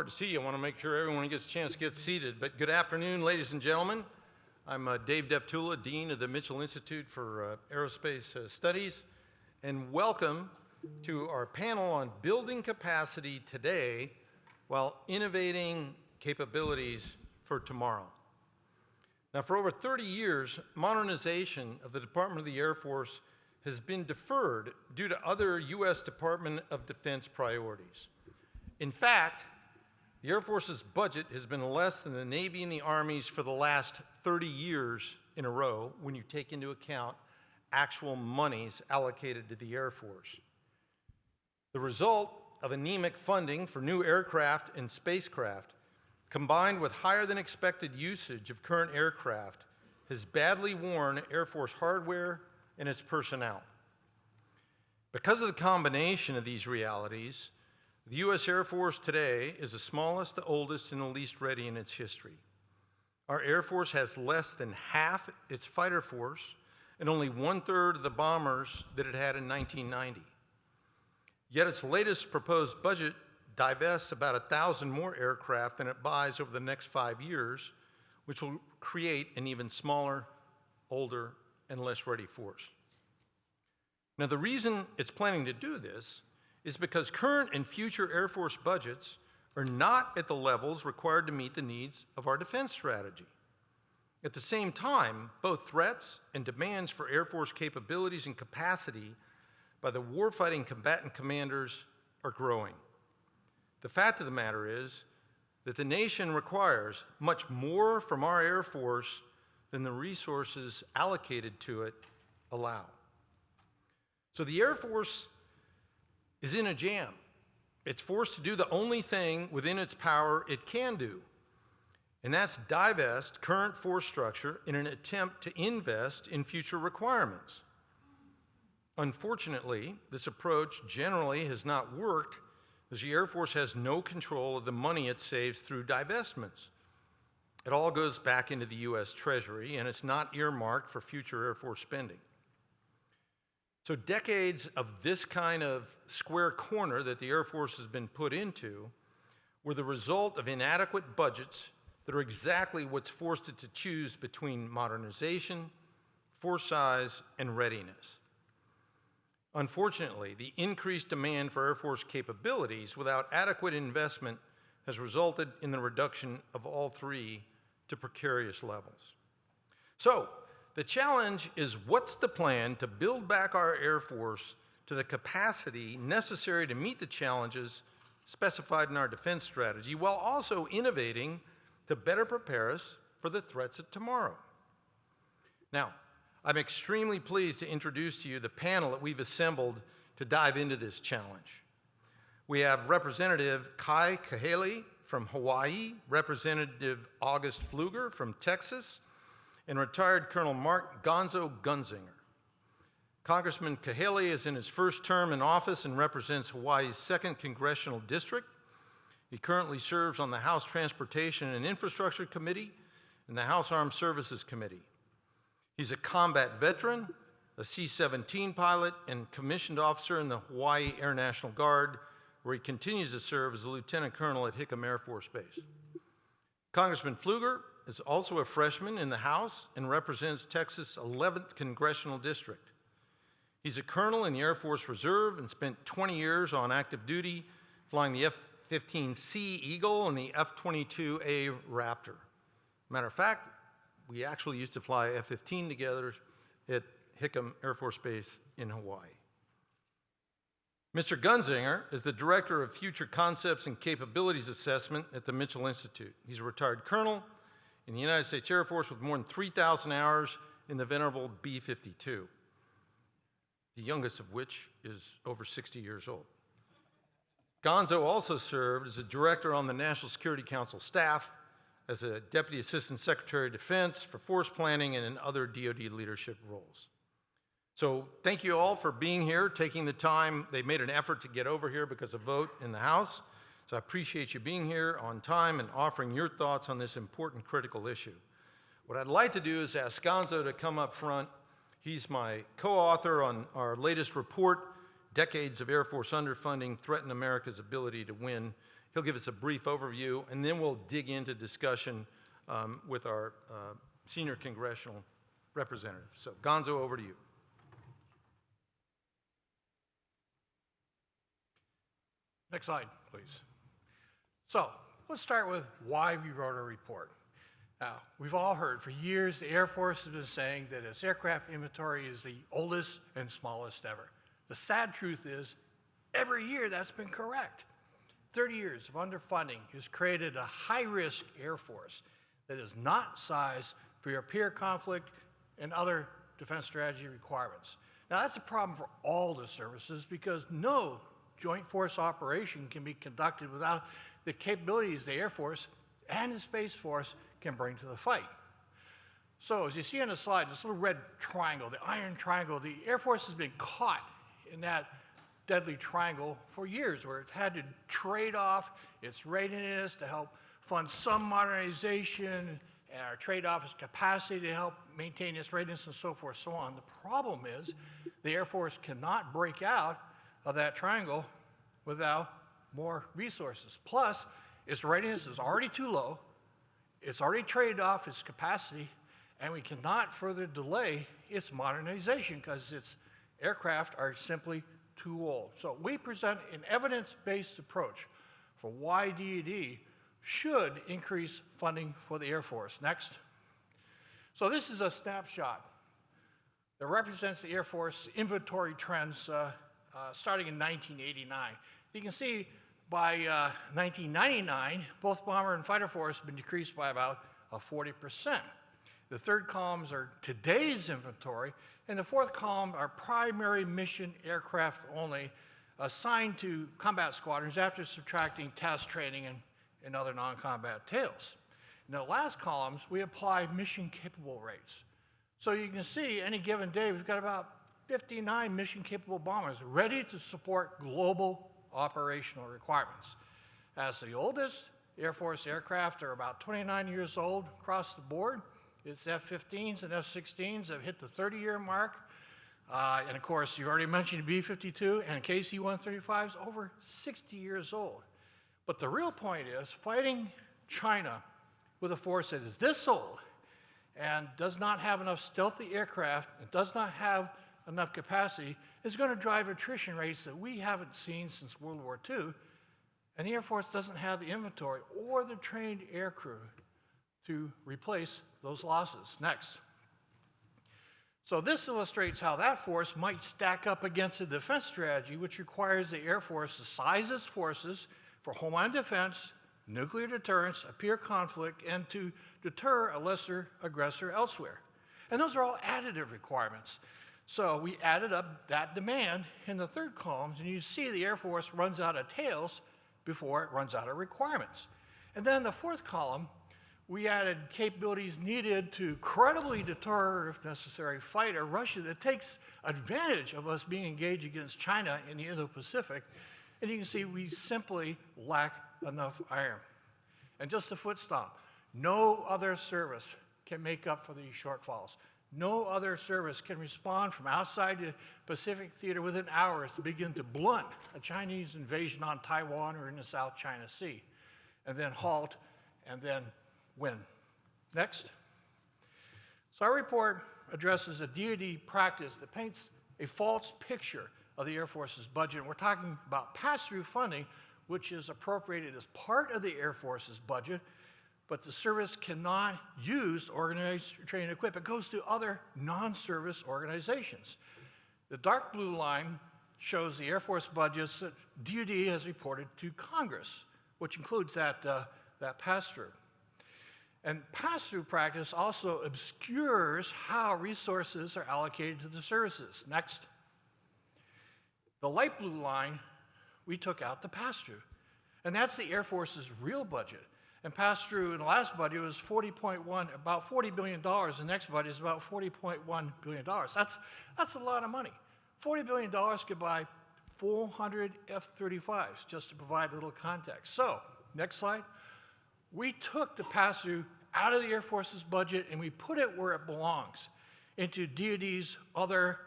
hard to see. I want to make sure everyone gets a chance to get seated. But good afternoon, ladies and gentlemen. I'm Dave Deptula, Dean of the Mitchell Institute for Aerospace Studies, and welcome to our panel on building capacity today while innovating capabilities for tomorrow. Now, for over 30 years, modernization of the Department of the Air Force has been deferred due to other U.S. Department of Defense priorities. In fact, the Air Force's budget has been less than the Navy and the Army's for the last 30 years in a row when you take into account actual monies allocated to the Air Force. The result of anemic funding for new aircraft and spacecraft, combined with higher than expected usage of current aircraft, has badly worn Air Force hardware and its personnel. Because of the combination of these realities, the U.S. Air Force today is the smallest, the oldest, and the least ready in its history. Our Air Force has less than half its fighter force and only 1/3 of the bombers that it had in 1990. Yet its latest proposed budget divests about 1,000 more aircraft than it buys over the next 5 years, which will create an even smaller, older, and less ready force. Now, the reason it's planning to do this is because current and future Air Force budgets are not at the levels required to meet the needs of our defense strategy. At the same time, both threats and demands for Air Force capabilities and capacity by the warfighting combatant commanders are growing. The fact of the matter is that the nation requires much more from our Air Force than the resources allocated to it allow. So the Air Force is in a jam. It's forced to do the only thing within its power it can do, and that's divest current force structure in an attempt to invest in future requirements. Unfortunately, this approach generally has not worked, as the Air Force has no control of the money it saves through divestments. It all goes back into the U.S. Treasury, and it's not earmarked for future Air Force spending. So decades of this kind of square corner that the Air Force has been put into were the result of inadequate budgets that are exactly what's forced it to choose between modernization, force size, and readiness. Unfortunately, the increased demand for Air Force capabilities without adequate investment has resulted in the reduction of all three to precarious levels. So, the challenge is, what's the plan to build back our Air Force to the capacity necessary to meet the challenges specified in our defense strategy while also innovating to better prepare us for the threats of tomorrow? Now, I'm extremely pleased to introduce to you the panel that we've assembled to dive into this challenge. We have Representative Kahele from Hawaii, Representative August Pfluger from Texas, and retired Colonel Mark Gunzinger. Congressman Kahele is in his first term in office and represents Hawaii's 2nd Congressional District. He currently serves on the House Transportation and Infrastructure Committee and the House Armed Services Committee. He's a combat veteran, a C-17 pilot, and commissioned officer in the Hawaii Air National Guard, where he continues to serve as a lieutenant colonel at Hickam Air Force Base. Congressman Pfluger is also a freshman in the House and represents Texas' 11th Congressional District. He's a colonel in the Air Force Reserve and spent 20 years on active duty flying the F-15C Eagle and the F-22A Raptor. Matter of fact, we actually used to fly F-15 together at Hickam Air Force Base in Hawaii. Mr. Gunzinger is the Director of Future Concepts and Capabilities Assessment at the Mitchell Institute. He's a retired colonel in the United States Air Force with more than 3,000 hours in the venerable B-52, the youngest of which is over 60 years old. Gonzo also served as a director on the National Security Council staff, as a Deputy Assistant Secretary of Defense for force planning, and in other DoD leadership roles. So thank you all for being here, taking the time. They made an effort to get over here because of vote in the House. So I appreciate you being here on time and offering your thoughts on this important, critical issue. What I'd like to do is ask Gonzo to come up front. He's my co-author on our latest report, Decades of Air Force Underfunding Threaten America's Ability to Win He'll give us a brief overview, and then we'll dig into discussion with our senior congressional representative. So, Gonzo, over to you. Next slide, please. So, let's start with why we wrote our report. Now, we've all heard for years the Air Force has been saying that its aircraft inventory is the oldest and smallest ever. The sad truth is, every year that's been correct. 30 years of underfunding has created a high-risk Air Force that is not sized for your peer conflict and other defense strategy requirements. Now, that's a problem for all the services because no joint force operation can be conducted without the capabilities the Air Force and the Space Force can bring to the fight. So, as you see on the slide, this little red triangle, the iron triangle, the Air Force has been caught in that deadly triangle for years, where it had to trade off its readiness to help fund some modernization, and trade off its capacity to help maintain its readiness, and so forth, so on. The problem is the Air Force cannot break out of that triangle without more resources. Plus, its readiness is already too low, it's already traded off its capacity, and we cannot further delay its modernization because its aircraft are simply too old. So we present an evidence-based approach for why DoD should increase funding for the Air Force. Next. So this is a snapshot that represents the Air Force inventory trends starting in 1989. You can see by 1999, both bomber and fighter force have been decreased by about 40%. The third columns are today's inventory, and the fourth column are primary mission aircraft only assigned to combat squadrons after subtracting test training and other non-combat tails. In the last columns, we apply mission-capable rates. So you can see any given day, we've got about 59 mission-capable bombers ready to support global operational requirements. As the oldest Air Force aircraft are about 29 years old across the board. Its F-15s and F-16s have hit the 30-year mark. And of course, you already mentioned B-52 and KC-135 is over 60 years old. But the real point is, fighting China with a force that is this old and does not have enough stealthy aircraft and does not have enough capacity is going to drive attrition rates that we haven't seen since World War II. And the Air Force doesn't have the inventory or the trained aircrew to replace those losses. Next. So this illustrates how that force might stack up against a defense strategy which requires the Air Force to size its forces for homeland defense, nuclear deterrence, a peer conflict, and to deter a lesser aggressor elsewhere. And those are all additive requirements. So we added up that demand in the third column, and you see the Air Force runs out of tails before it runs out of requirements. And then the fourth column, we added capabilities needed to credibly deter, if necessary, fight a Russia that takes advantage of us being engaged against China in the Indo-Pacific. And you can see we simply lack enough iron. And just a foot stomp, no other service can make up for these shortfalls. No other service can respond from outside the Pacific theater within hours to begin to blunt a Chinese invasion on Taiwan or in the South China Sea, and then halt, and then win. Next. So our report addresses a DoD practice that paints a false picture of the Air Force's budget. We're talking about pass-through funding, which is appropriated as part of the Air Force's budget, but the service cannot use to organize, train, and equip. It goes to other non-service organizations. The dark blue line shows the Air Force budgets that DoD has reported to Congress, which includes that pass-through. And pass-through practice also obscures how resources are allocated to the services. Next. The light blue line, we took out the pass-through. And that's the Air Force's real budget. And pass-through in the last budget was about $40 billion. The next budget is about $40.1 billion. That's a lot of money. $40 billion could buy 400 F-35s, just to provide a little context. So, next slide. We took the pass-through out of the Air Force's budget and we put it where it belongs, into DoD's other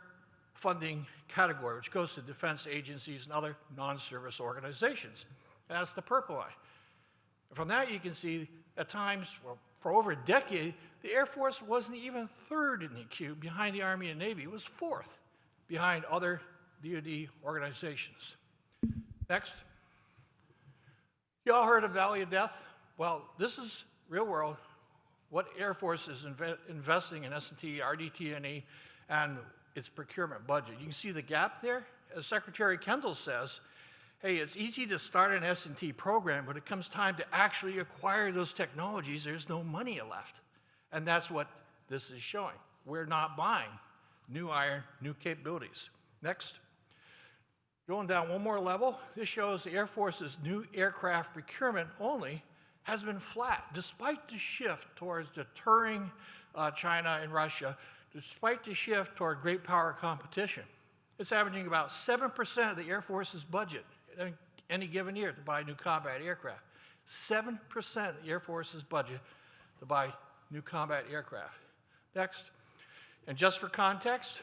funding category, which goes to defense agencies and other non-service organizations. and that's the purple line. And from that, you can see at times, well, for over a decade, the Air Force wasn't even third in the queue behind the Army and Navy. It was fourth behind other DoD organizations. Next. You all heard of Valley of Death? Well, this is real world, what Air Force is investing in S&T, RDT&E, and its procurement budget. You can see the gap there. As Secretary Kendall says, hey, it's easy to start an S&T program, but it comes time to actually acquire those technologies, there's no money left. And that's what this is showing. We're not buying new iron, new capabilities. Next. Going down one more level, this shows the Air Force's new aircraft procurement only has been flat, despite the shift towards deterring China and Russia, despite the shift toward great power competition. It's averaging about 7% of the Air Force's budget in any given year to buy new combat aircraft. 7% of the Air Force's budget to buy new combat aircraft. Next, and just for context,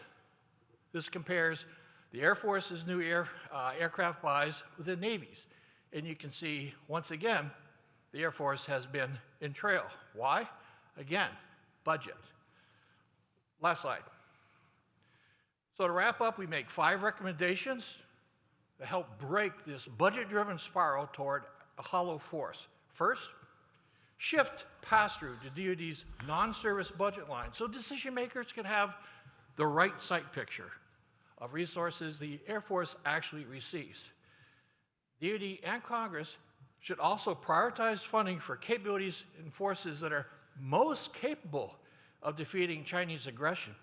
this compares the Air Force's new aircraft buys with the Navy's. And you can see, once again, the Air Force has been in trail. Why? Again, budget. Last slide. So to wrap up, we make 5 recommendations to help break this budget-driven spiral toward a hollow force. First, shift pass-through to DoD's non-service budget line so decision makers can have the right sight picture of resources the Air Force actually receives. DoD and Congress should also prioritize funding for capabilities and forces that are most capable of defeating Chinese aggression.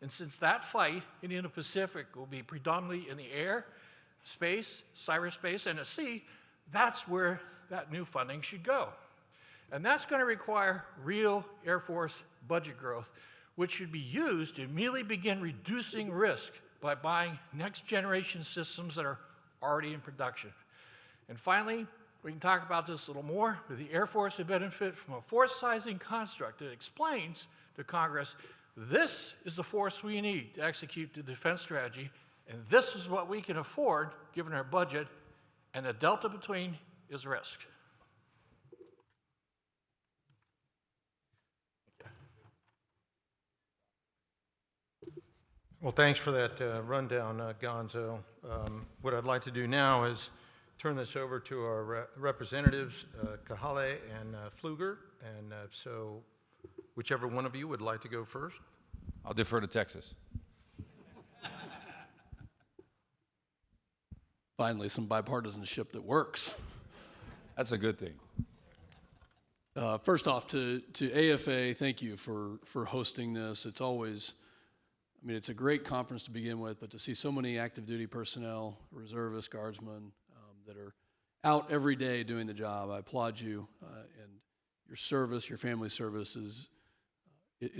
And since that fight in the Indo-Pacific will be predominantly in the air, space, cyberspace, and at sea, that's where that new funding should go. And that's going to require real Air Force budget growth, which should be used to immediately begin reducing risk by buying next-generation systems that are already in production. And finally, we can talk about this a little more, but the Air Force would benefit from a force sizing construct that explains to Congress, this is the force we need to execute the defense strategy, and this is what we can afford given our budget, and the delta between is risk. Well, thanks for that rundown, Gonzo. What I'd like to do now is turn this over to our representatives, Kahele and Pfluger, and so whichever one of you would like to go first. I'll defer to Texas. Finally, some bipartisanship that works. That's a good thing. First off, to AFA, thank you for hosting this. It's always, I mean, it's a great conference to begin with, but to see so many active duty personnel, reservists, guardsmen that are out every day doing the job, I applaud you. And your service, your family service is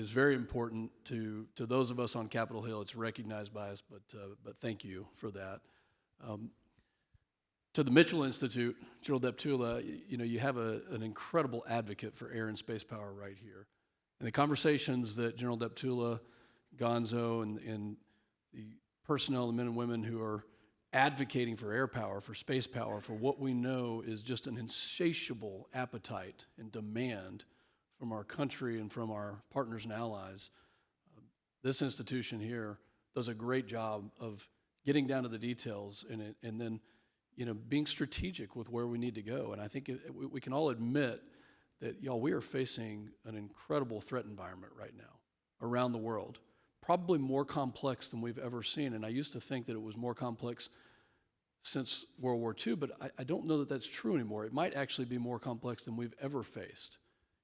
very important to those of us on Capitol Hill. It's recognized by us, but thank you for that. To the Mitchell Institute, General Deptula, you have an incredible advocate for air and space power right here. And the conversations that General Deptula, Gonzo, and the personnel, the men and women who are advocating for air power, for space power, for what we know is just an insatiable appetite and demand from our country and from our partners and allies. This institution here does a great job of getting down to the details and then being strategic with where we need to go. And I think we can all admit that, y'all, we are facing an incredible threat environment right now around the world, probably more complex than we've ever seen. And I used to think that it was more complex since World War II, but I don't know that that's true anymore. It might actually be more complex than we've ever faced.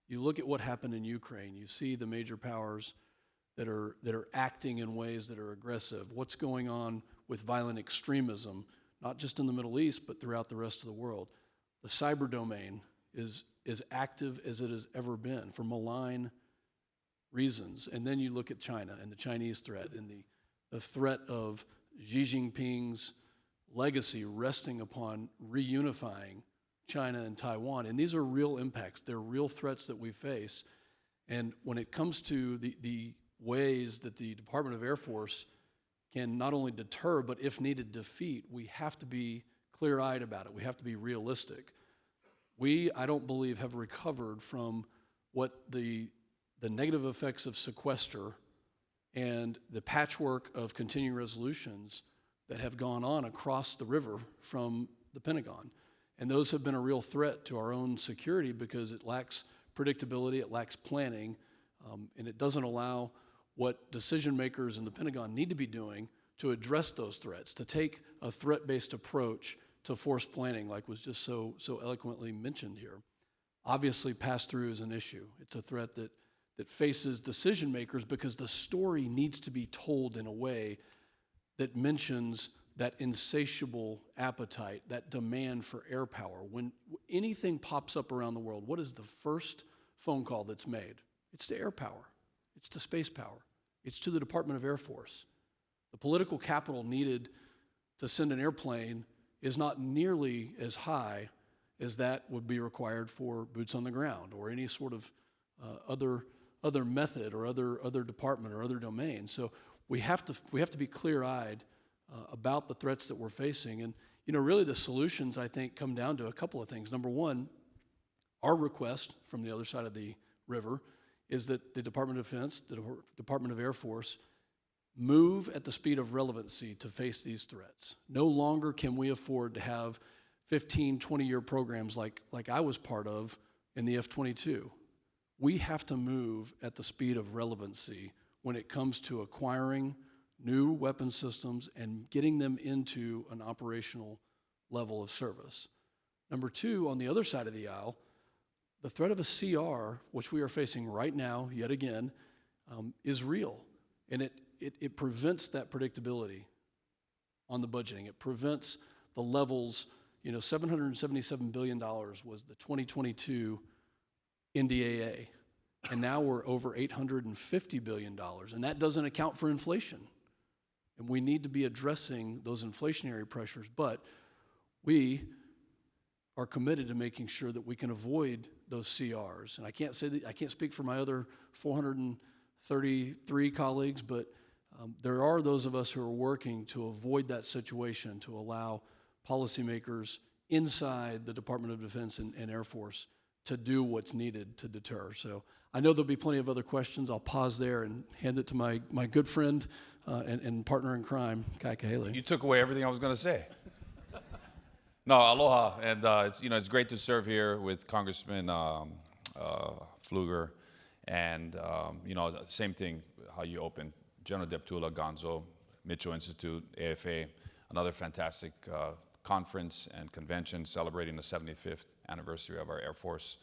You look at what happened in Ukraine, you see the major powers that are acting in ways that are aggressive. What's going on with violent extremism, not just in the Middle East, but throughout the rest of the world. The cyber domain is as active as it has ever been for malign reasons. And then you look at China and the Chinese threat and the threat of Xi Jinping's legacy resting upon reunifying China and Taiwan. And these are real impacts. They're real threats that we face. And when it comes to the ways that the Department of Air Force can not only deter, but if needed, defeat, we have to be clear-eyed about it. We have to be realistic. We, I don't believe, have recovered from what the negative effects of sequester and the patchwork of continuing resolutions that have gone on across the river from the Pentagon. And those have been a real threat to our own security because it lacks predictability, it lacks planning, and it doesn't allow what decision makers in the Pentagon need to be doing to address those threats, to take a threat-based approach to force planning, like was just so eloquently mentioned here. Obviously, pass-through is an issue. It's a threat that faces decision makers because the story needs to be told in a way that mentions that insatiable appetite, that demand for air power. When anything pops up around the world, what is the first phone call that's made? It's to air power. It's to space power. It's to the Department of Air Force. The political capital needed to send an airplane is not nearly as high as that would be required for boots on the ground or any sort of other method or other department or other domain. So we have to be clear-eyed about the threats that we're facing. And really the solutions, I think, come down to a couple of things. Number one, our request from the other side of the river is that the Department of Defense, the Department of Air Force, move at the speed of relevancy to face these threats. No longer can we afford to have 15, 20-year programs like I was part of in the F-22. We have to move at the speed of relevancy when it comes to acquiring new weapon systems and getting them into an operational level of service. Number two, on the other side of the aisle, the threat of a CR, which we are facing right now, yet again, is real. And it prevents that predictability on the budgeting. It prevents the levels, $777 billion was the 2022 NDAA. And now we're over $850 billion. And that doesn't account for inflation. And we need to be addressing those inflationary pressures. But we are committed to making sure that we can avoid those CRs. And I can't speak for my other 433 colleagues, but there are those of us who are working to avoid that situation, to allow policymakers inside the Department of Defense and Air Force to do what's needed to deter. So I know there'll be plenty of other questions. I'll pause there and hand it to my good friend and partner in crime, Kahele. You took away everything I was going to say. No, aloha, and it's great to serve here with Congressman Pfluger, and same thing how you opened. General Deptula, Gonzo, Mitchell Institute, AFA, another fantastic conference and convention celebrating the 75th anniversary of our Air Force.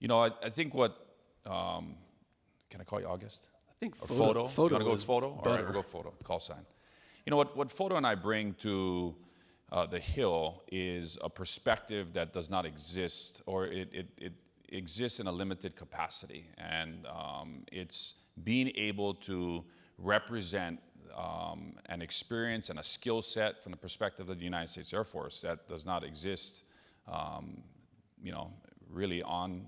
I think what, can I call you August? I think photo. You want to go with photo? Better. All right, we'll go photo, call sign. What photo and I bring to the Hill is a perspective that does not exist, or it exists in a limited capacity. And it's being able to represent an experience and a skill set from the perspective of the United States Air Force that does not exist, really on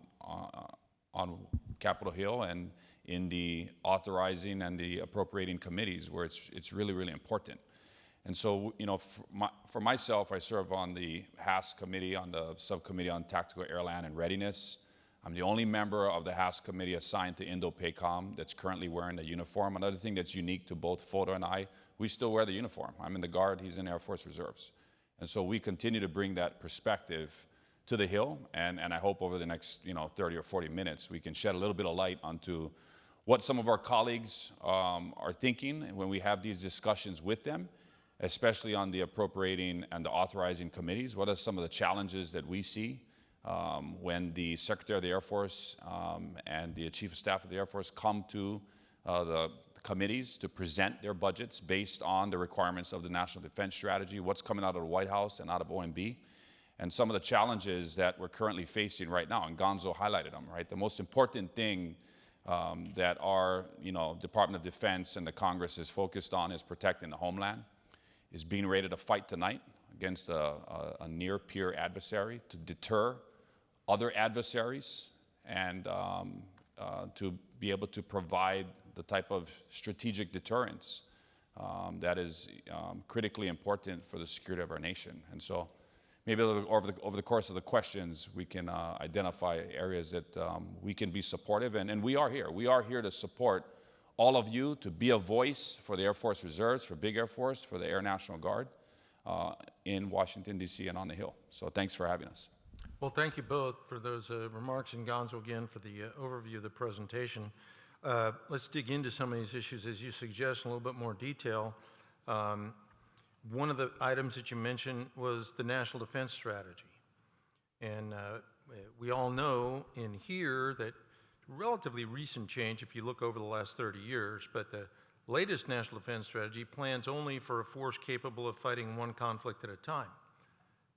Capitol Hill and in the authorizing and the appropriating committees where it's really, really important. And so, for myself, I serve on the HASC committee, on the subcommittee on tactical air, land, and readiness. I'm the only member of the HASC committee assigned to Indo-PACOM that's currently wearing a uniform. Another thing that's unique to both Foto and I, we still wear the uniform. I'm in the Guard, he's in Air Force Reserves. And so we continue to bring that perspective to the Hill, and I hope over the next 30 or 40 minutes we can shed a little bit of light onto what some of our colleagues are thinking when we have these discussions with them, especially on the appropriating and the authorizing committees. What are some of the challenges that we see when the Secretary of the Air Force and the Chief of Staff of the Air Force come to the committees to present their budgets based on the requirements of the National Defense Strategy, what's coming out of the White House and out of OMB, and some of the challenges that we're currently facing right now, and Gonzo highlighted them, right? The most important thing that our Department of Defense and the Congress is focused on is protecting the homeland, is being ready to fight tonight against a near-peer adversary, to deter other adversaries, and to be able to provide the type of strategic deterrence that is critically important for the security of our nation. And so maybe over the course of the questions, we can identify areas that we can be supportive, and we are here. We are here to support all of you, to be a voice for the Air Force Reserves, for Big Air Force, for the Air National Guard in Washington, D.C. and on the Hill. So thanks for having us. Well, thank you both for those remarks, and Gonzo again for the overview of the presentation. Let's dig into some of these issues as you suggest in a little bit more detail. One of the items that you mentioned was the National Defense Strategy. And we all know in here that relatively recent change if you look over the last 30 years, but the latest National Defense Strategy plans only for a force capable of fighting one conflict at a time.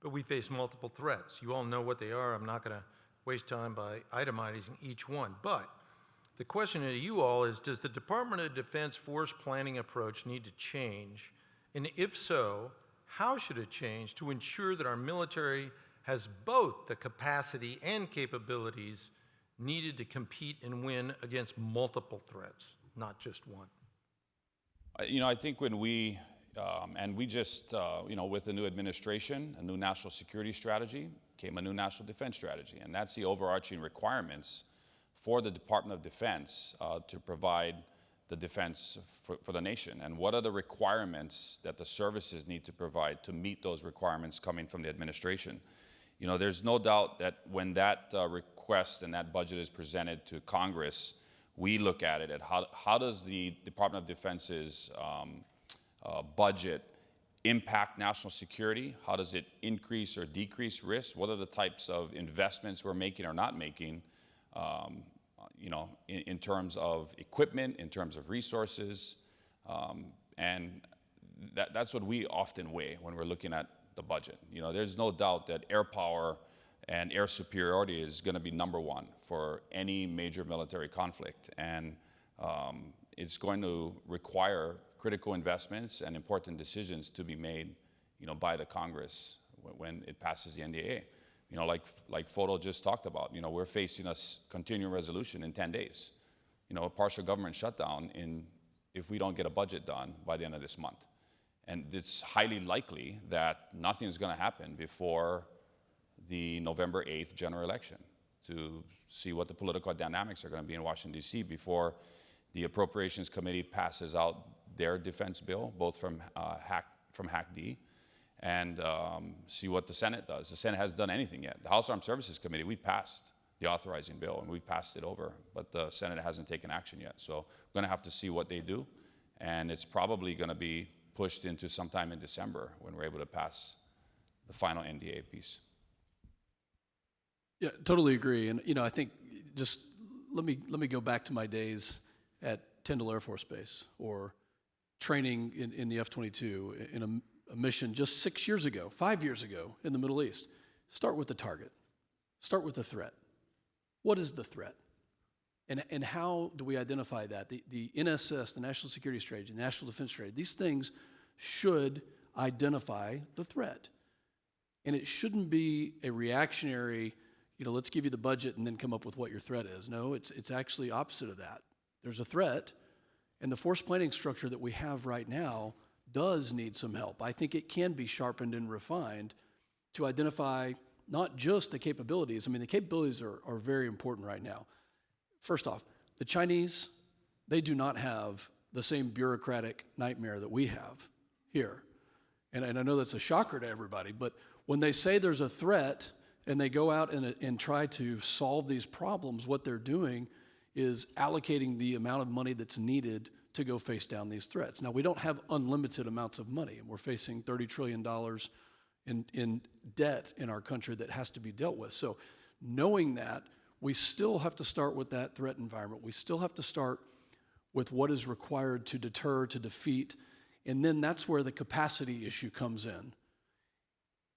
But we face multiple threats. You all know what they are. I'm not going to waste time by itemizing each one. But the question to you all is, does the Department of Defense force planning approach need to change? And if so, how should it change to ensure that our military has both the capacity and capabilities needed to compete and win against multiple threats, not just one? I think when we just, with the new administration, a new national security strategy, came a new national defense strategy. And that's the overarching requirements for the Department of Defense to provide the defense for the nation. And what are the requirements that the services need to provide to meet those requirements coming from the administration? There's no doubt that when that request and that budget is presented to Congress, we look at it at how does the Department of Defense's budget impact national security? How does it increase or decrease risk? What are the types of investments we're making or not making, in terms of equipment, in terms of resources? And that's what we often weigh when we're looking at the budget. There's no doubt that air power and air superiority is going to be number one for any major military conflict. And it's going to require critical investments and important decisions to be made, by the Congress when it passes the NDAA. Like Foto just talked about, we're facing a continuing resolution in 10 days. A partial government shutdown if we don't get a budget done by the end of this month. And it's highly likely that nothing's going to happen before the November 8th general election to see what the political dynamics are going to be in Washington, D.C. before the Appropriations Committee passes out their defense bill, both from HAC-D, and see what the Senate does. The Senate hasn't done anything yet. The House Armed Services Committee, we've passed the authorizing bill, and we've passed it over, but the Senate hasn't taken action yet. So we're going to have to see what they do, and it's probably going to be pushed into sometime in December when we're able to pass the final NDA piece. Yeah, totally agree. And I think just let me go back to my days at Tyndall Air Force Base, or training in the F-22 in a mission just 5 years ago in the Middle East. Start with the target. Start with the threat. What is the threat? And how do we identify that? The NSS, the National Security Strategy, the National Defense Strategy, these things should identify the threat. And it shouldn't be a reactionary, let's give you the budget and then come up with what your threat is. No, it's actually opposite of that. There's a threat, and the force planning structure that we have right now does need some help. I think it can be sharpened and refined to identify not just the capabilities. I mean, the capabilities are very important right now. First off, the Chinese, they do not have the same bureaucratic nightmare that we have here. And I know that's a shocker to everybody, but when they say there's a threat and they go out and try to solve these problems, what they're doing is allocating the amount of money that's needed to go face down these threats. Now, we don't have unlimited amounts of money, and we're facing $30 trillion in debt in our country that has to be dealt with. So knowing that, we still have to start with that threat environment. We still have to start with what is required to deter, to defeat, and then that's where the capacity issue comes in.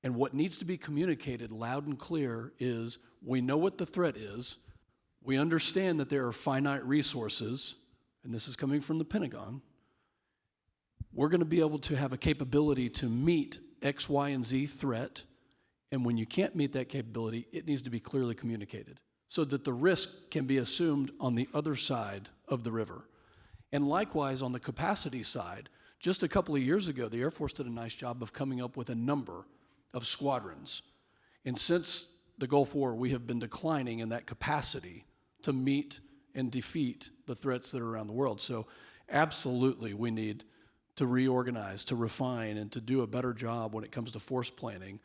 And what needs to be communicated loud and clear is we know what the threat is, we understand that there are finite resources, and this is coming from the Pentagon. We're going to be able to have a capability to meet X, Y, and Z threat, and when you can't meet that capability, it needs to be clearly communicated so that the risk can be assumed on the other side of the river. And likewise, on the capacity side, just a couple of years ago, the Air Force did a nice job of coming up with a number of squadrons. And since the Gulf War, we have been declining in that capacity to meet and defeat the threats that are around the world. So absolutely, we need to reorganize, to refine, and to do a better job when it comes to force planning,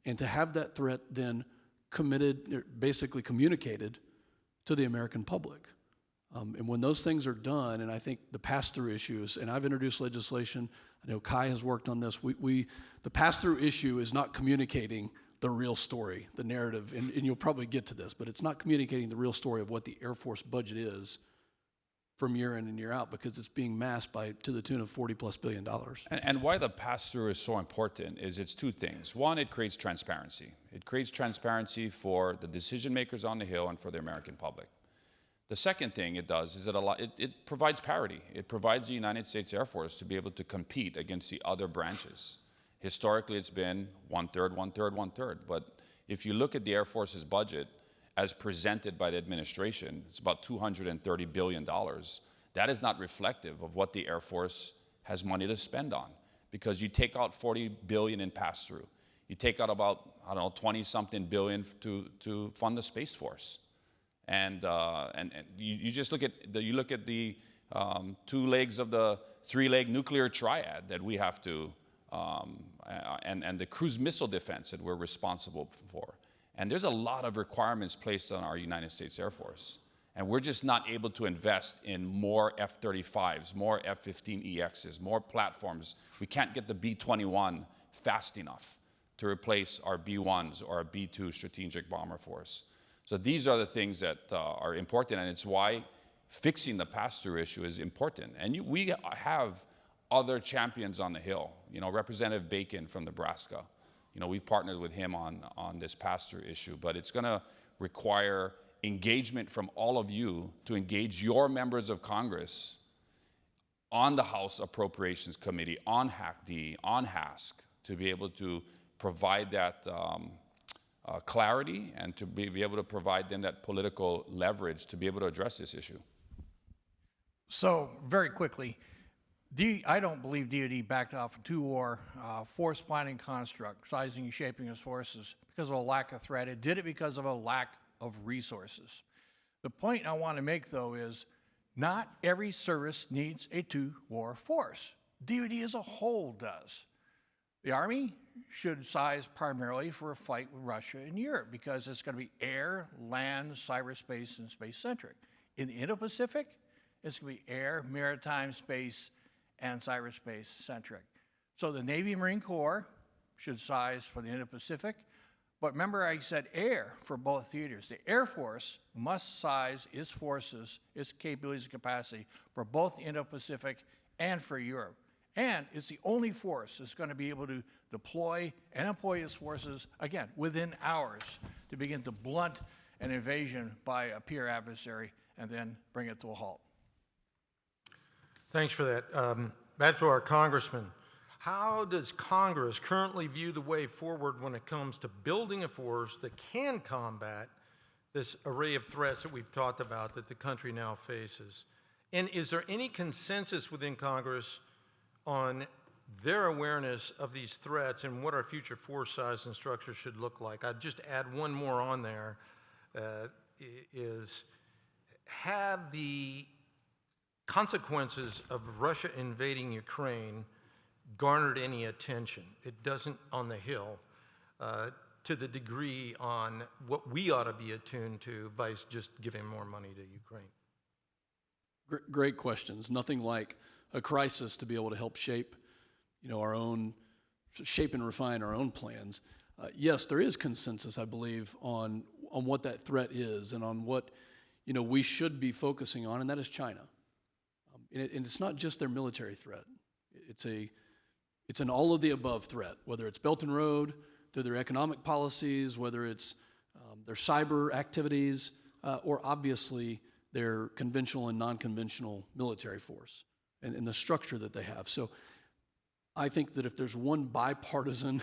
and to have that threat then basically communicated to the American public. And when those things are done, and I think the pass-through issues, and I've introduced legislation, I know Kai has worked on this, the pass-through issue is not communicating the real story, the narrative, and you'll probably get to this, but it's not communicating the real story of what the Air Force budget is from year in and year out, because it's being masked to the tune of $40+ billion. And why the pass-through is so important is it's two things. One, it creates transparency. It creates transparency for the decision makers on the Hill and for the American public. The second thing it does is it provides parity. It provides the United States Air Force to be able to compete against the other branches. Historically, it's been 1/3, 1/3, 1/3. But if you look at the Air Force's budget as presented by the administration, it's about $230 billion. That is not reflective of what the Air Force has money to spend on, because you take out $40 billion in pass-through. You take out about, 20-something billion to fund the Space Force. And you just look at the two legs of the three-leg nuclear triad that we have to, and the cruise missile defense that we're responsible for. And there's a lot of requirements placed on our United States Air Force. And we're just not able to invest in more F-35s, more F-15EXs, more platforms. We can't get the B-21 fast enough to replace our B-1s or our B-2 strategic bomber force. So these are the things that are important, and it's why fixing the pass-through issue is important. And we have other champions on the Hill. Representative Bacon from Nebraska. We've partnered with him on this pass-through issue, but it's going to require engagement from all of you to engage your members of Congress on the House Appropriations Committee, on HACD, on HASC, to be able to provide that clarity and to be able to provide them that political leverage to be able to address this issue. So, very quickly, I don't believe DoD backed off a two-war force planning construct, sizing and shaping its forces, because of a lack of threat. It did it because of a lack of resources. The point I want to make, though, is not every service needs a two-war force. DoD as a whole does. The Army should size primarily for a fight with Russia and Europe, because it's going to be air, land, cyberspace, and space-centric. In the Indo-Pacific, it's going to be air, maritime, space, and cyberspace-centric. So the Navy Marine Corps should size for the Indo-Pacific, but remember I said air for both theaters. The Air Force must size its forces, its capabilities and capacity for both the Indo-Pacific and for Europe. And it's the only force that's going to be able to deploy and employ its forces, again, within hours, to begin to blunt an invasion by a peer adversary and then bring it to a halt. Thanks for that. Back to our congressman. How does Congress currently view the way forward when it comes to building a force that can combat this array of threats that we've talked about that the country now faces? And is there any consensus within Congress on their awareness of these threats and what our future force size and structure should look like? I'd just add one more on there, is have the consequences of Russia invading Ukraine garnered any attention? It doesn't on the Hill to the degree on what we ought to be attuned to, vice just giving more money to Ukraine. Great questions. Nothing like a crisis to be able to help shape, our own, shape and refine our own plans. Yes, there is consensus, I believe, on what that threat is and on what, we should be focusing on, and that is China. And it's not just their military threat. It's an all of the above threat, whether it's Belt and Road, through their economic policies, whether it's their cyber activities, or obviously their conventional and non-conventional military force and the structure that they have. So I think that if there's one bipartisan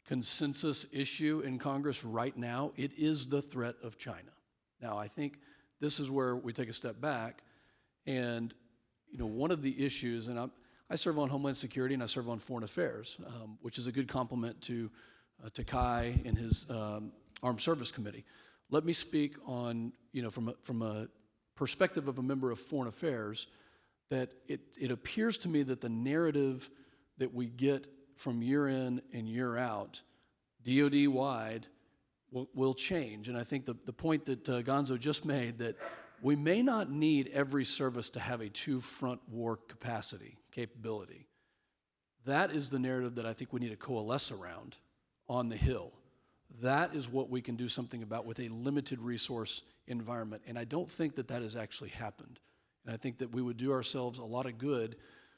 consensus issue in Congress right now, it is the threat of China. Now, I think this is where we take a step back, and one of the issues, and I serve on Homeland Security and I serve on Foreign Affairs, which is a good complement to Takai and his Armed Service Committee. Let me speak on, from a perspective of a member of Foreign Affairs, that it appears to me that the narrative that we get from year in and year out, DoD-wide, will change. And I think the point that Gonzo just made, that we may not need every service to have a two-front war capability. That is the narrative that I think we need to coalesce around on the Hill. That is what we can do something about with a limited resource environment. And I don't think that has actually happened. And I think that we would do ourselves a lot of good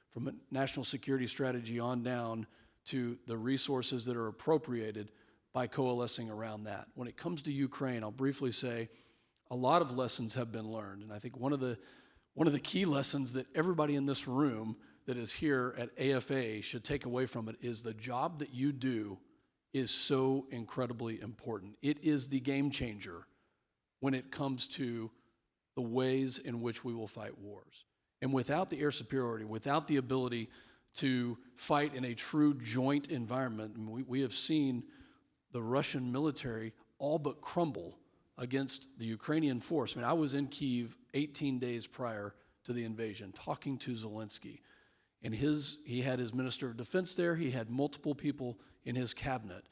from a national security strategy on down to the resources that are appropriated by coalescing around that. When it comes to Ukraine, I'll briefly say a lot of lessons have been learned. And I think one of the key lessons that everybody in this room that is here at AFA should take away from it is the job that you do is so incredibly important. It is the game changer when it comes to the ways in which we will fight wars. And without the air superiority, without the ability to fight in a true joint environment, I mean, we have seen the Russian military all but crumble against the Ukrainian force. I mean, I was in Kyiv 18 days prior to the invasion, talking to Zelensky. And he had his Minister of Defense there. He had multiple people in his cabinet.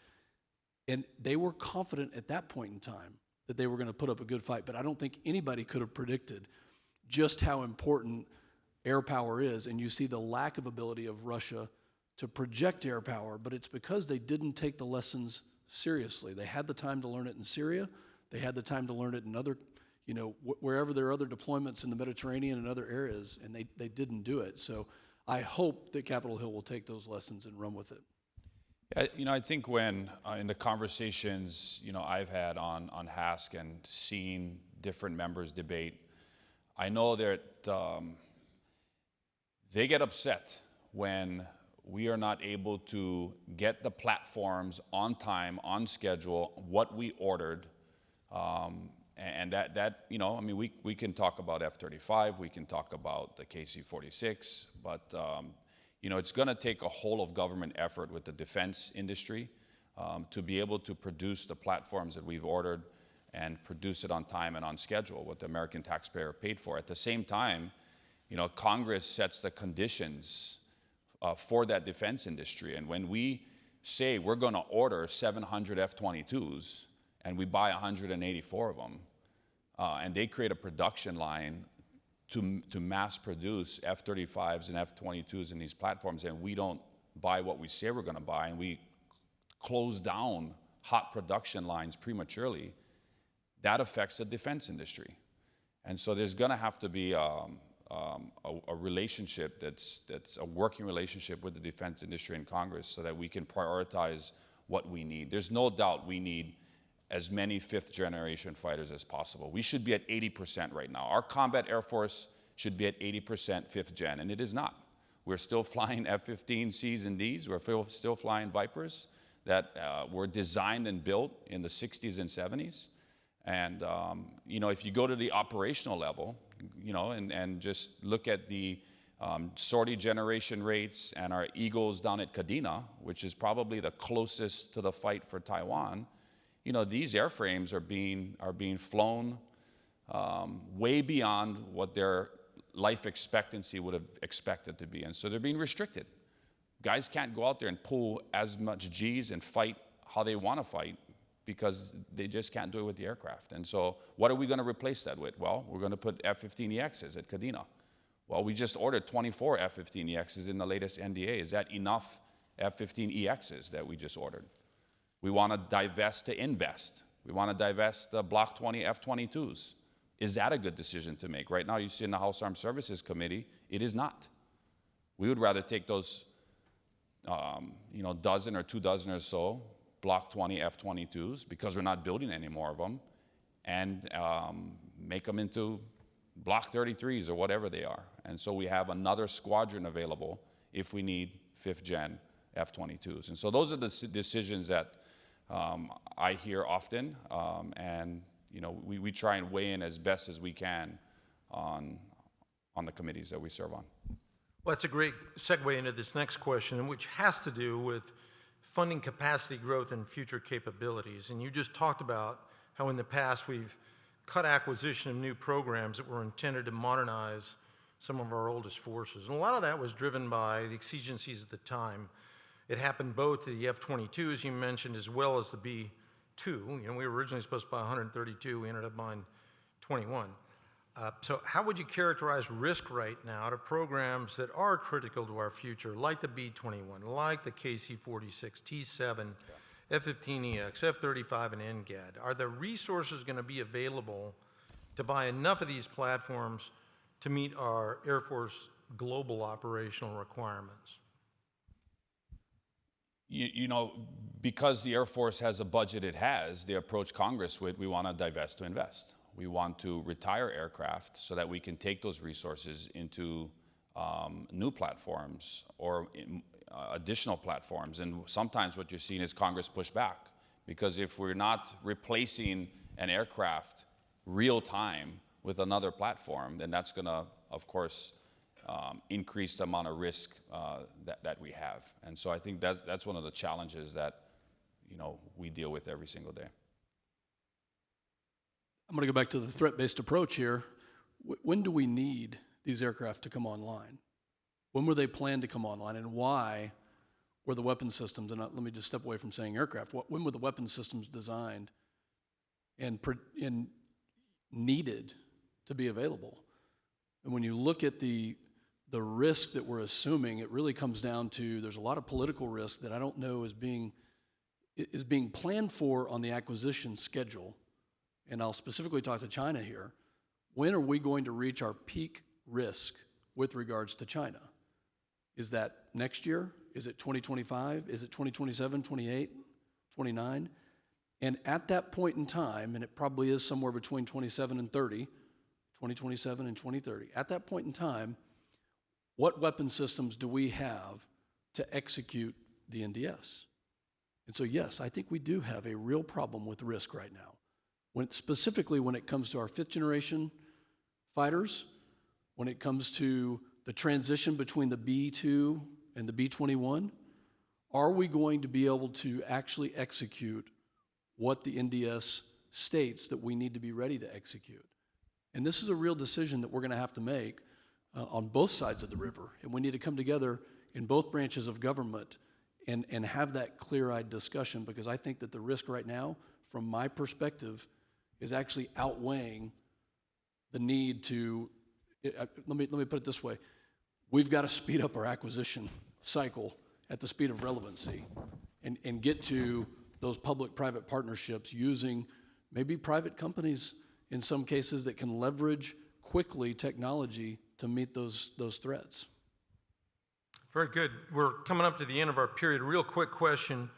And they were confident at that point in time that they were going to put up a good fight. But I don't think anybody could have predicted just how important air power is. And you see the lack of ability of Russia to project air power, but it's because they didn't take the lessons seriously. They had the time to learn it in Syria. They had the time to learn it in other, wherever there are other deployments in the Mediterranean and other areas, and they didn't do it. So I hope that Capitol Hill will take those lessons and run with it. I think when in the conversations I've had on HASC and seen different members debate, I know that they get upset when we are not able to get the platforms on time, on schedule, what we ordered, and we can talk about F-35, we can talk about the KC-46, but it's going to take a whole of government effort with the defense industry to be able to produce the platforms that we've ordered and produce it on time and on schedule, what the American taxpayer paid for. At the same time, Congress sets the conditions for that defense industry. And when we say we're going to order 700 F-22s and we buy 184 of them, and they create a production line to mass produce F-35s and F-22s in these platforms, and we don't buy what we say we're going to buy, and we close down hot production lines prematurely, that affects the defense industry. And so there's going to have to be a relationship that's a working relationship with the defense industry and Congress so that we can prioritize what we need. There's no doubt we need as many fifth-generation fighters as possible. We should be at 80% right now. Our combat air force should be at 80% fifth-gen, and it is not. We're still flying F-15Cs and Ds. We're still flying Vipers that were designed and built in the 60s and 70s. And, if you go to the operational level, and just look at the sortie generation rates and our Eagles down at Kadena, which is probably the closest to the fight for Taiwan, these airframes are being flown way beyond what their life expectancy would have expected to be. And so they're being restricted. Guys can't go out there and pull as much G's and fight how they want to fight because they just can't do it with the aircraft. And so what are we going to replace that with? Well, we're going to put F-15EXs at Kadena. Well, we just ordered 24 F-15EXs in the latest NDA. Is that enough F-15EXs that we just ordered? We want to divest to invest. We want to divest the Block 20 F-22s. Is that a good decision to make? Right now, you see in the House Armed Services Committee, it is not. We would rather take those, dozen or 2 dozen or so Block 20 F-22s, because we're not building any more of them, and make them into Block 33s or whatever they are. And so we have another squadron available if we need fifth-gen F-22s. And so those are the decisions that I hear often, and we try and weigh in as best as we can on the committees that we serve on. Well, that's a great segue into this next question, which has to do with funding capacity growth and future capabilities. And you just talked about how in the past we've cut acquisition of new programs that were intended to modernize some of our oldest forces. And a lot of that was driven by the exigencies at the time. It happened both to the F-22, as you mentioned, as well as the B-2. You know, we were originally supposed to buy 132. We ended up buying 21. So how would you characterize risk right now to programs that are critical to our future, like the B-21, like the KC-46, T-7, F-15EX, F-35, and NGAD? Are the resources going to be available to buy enough of these platforms to meet our Air Force global operational requirements? You know, because the Air Force has a budget it has, they approach Congress with, we want to divest to invest. We want to retire aircraft so that we can take those resources into new platforms or additional platforms. And sometimes what you're seeing is Congress push back, because if we're not replacing an aircraft real time with another platform, then that's going to, of course, increase the amount of risk that we have. And so I think that's one of the challenges that, you know, we deal with every single day. I'm going to go back to the threat-based approach here. When do we need these aircraft to come online? When were they planned to come online, and why were the weapon systems, and let me just step away from saying aircraft, when were the weapon systems designed and needed to be available? And when you look at the risk that we're assuming, it really comes down to there's a lot of political risk that I don't know is being planned for on the acquisition schedule. And I'll specifically talk to China here. When are we going to reach our peak risk with regards to China? Is that next year? Is it 2025? Is it 2027, 28, 29? And at that point in time, and it probably is somewhere between 27 and 30, 2027 and 2030, at that point in time, what weapon systems do we have to execute the NDS? And so yes, I think we do have a real problem with risk right now. Specifically when it comes to our 5th generation fighters, when it comes to the transition between the B-2 and the B-21, are we going to be able to actually execute what the NDS states that we need to be ready to execute? And this is a real decision that we're going to have to make on both sides of the river, and we need to come together in both branches of government and have that clear-eyed discussion, because I think that the risk right now, from my perspective, is actually outweighing the need to, let me put it this way, we've got to speed up our acquisition cycle at the speed of relevancy and get to those public-private partnerships using maybe private companies in some cases that can leverage quickly technology to meet those threats. Very good. We're coming up to the end of our period. Real quick question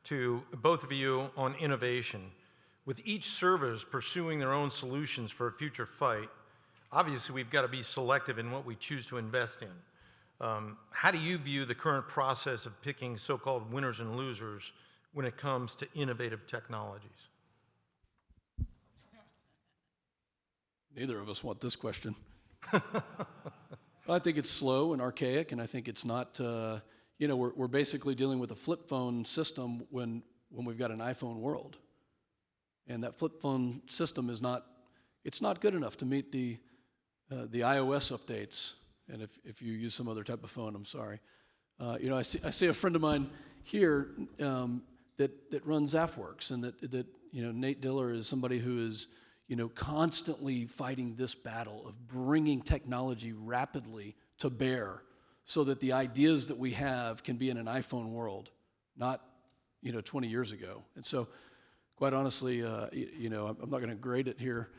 to both of you on innovation. With each service pursuing their own solutions for a future fight, obviously we've got to be selective in what we choose to invest in. How do you view the current process of picking so-called winners and losers when it comes to innovative technologies? Neither of us want this question. I think it's slow and archaic, and I think it's not, you know, we're basically dealing with a flip phone system when we've got an iPhone world. And that flip phone system is not good enough to meet the iOS updates. And if you use some other type of phone, I'm sorry. You know, I see a friend of mine here that runs AFWorks, and that you know, Nate Diller is somebody who is, you know, constantly fighting this battle of bringing technology rapidly to bear so that the ideas that we have can be in an iPhone world, not, you know, 20 years ago. And so, quite honestly, you know, I'm not going to grade it here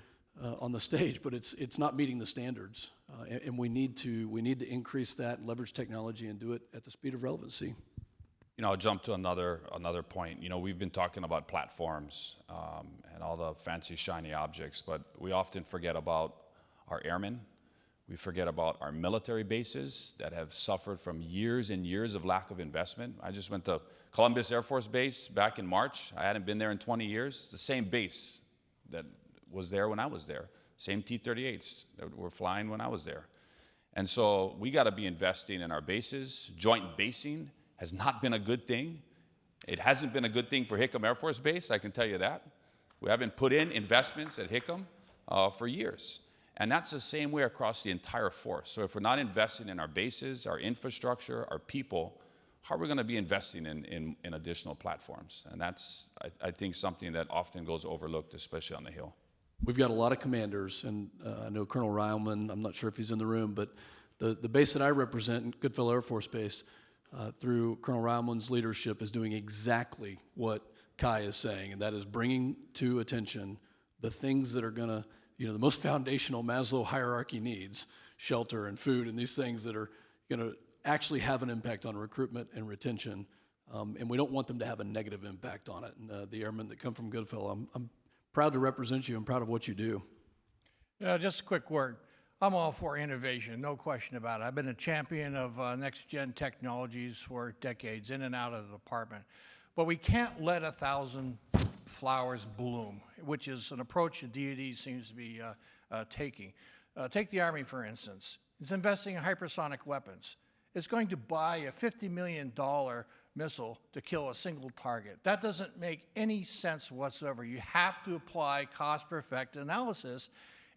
on the stage, but it's not meeting the standards, and we need to increase that, leverage technology, and do it at the speed of relevancy. You know, I'll jump to another point. You know, we've been talking about platforms and all the fancy shiny objects, but we often forget about our airmen. We forget about our military bases that have suffered from years and years of lack of investment. I just went to Columbus Air Force Base back in March. I hadn't been there in 20 years. The same base that was there when I was there. Same T-38s that were flying when I was there. And so we got to be investing in our bases. Joint basing has not been a good thing. It hasn't been a good thing for Hickam Air Force Base, I can tell you that. We haven't put in investments at Hickam for years. And that's the same way across the entire force. So if we're not investing in our bases, our infrastructure, our people, how are we going to be investing in additional platforms? And that's, I think, something that often goes overlooked, especially on the Hill. We've got a lot of commanders, and I know Colonel Ryleman, I'm not sure if he's in the room, but the base that I represent, Goodfellow Air Force Base, through Colonel Ryleman's leadership, is doing exactly what Kai is saying, and that is bringing to attention the things that are going to, the most foundational Maslow hierarchy needs, shelter and food, and these things that are going to actually have an impact on recruitment and retention, and we don't want them to have a negative impact on it. And the airmen that come from Goodfellow, I'm proud to represent you. I'm proud of what you do. Just a quick word. I'm all for innovation, no question about it. I've been a champion of next-gen technologies for decades, in and out of the department. But we can't let 1,000 flowers bloom, which is an approach the DoD seems to be taking. Take the Army, for instance. It's investing in hypersonic weapons. It's going to buy a $50 million missile to kill a single target. That doesn't make any sense whatsoever. You have to apply cost-per-effect analysis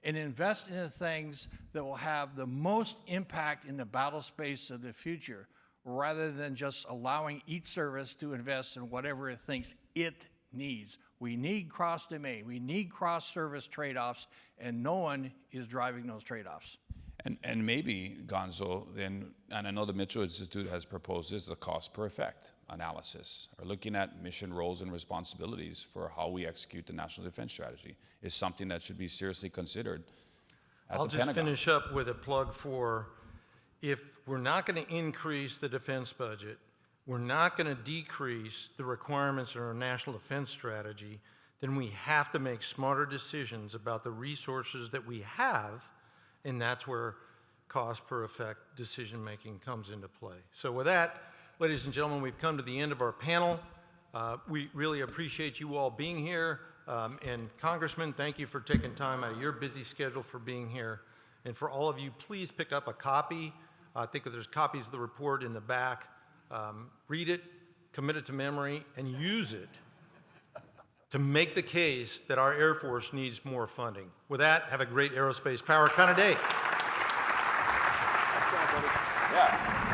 and invest in the things that will have the most impact in the battle space of the future, rather than just allowing each service to invest in whatever it thinks it needs. We need cross-domain, we need cross-service trade-offs, and no one is driving those trade-offs. And maybe, Gonzo, then, and I know the Mitchell Institute has proposed this, the cost per effect analysis, or looking at mission roles and responsibilities for how we execute the National Defense Strategy is something that should be seriously considered at I'll the just Pentagon. finish up with a plug for, if we're not going to increase the defense budget, we're not going to decrease the requirements in our National Defense Strategy, then we have to make smarter decisions about the resources that we have, and that's where cost per effect decision-making comes into play. So with that, ladies and gentlemen, we've come to the end of our panel. We really appreciate you all being here. And Congressman, thank you for taking time out of your busy schedule for being here. And for all of you, please pick up a copy. I think that there's copies of the report in the back. Read it, commit it to memory, and use it to make the case that our Air Force needs more funding. With that, have a great aerospace power kind of day. Yeah.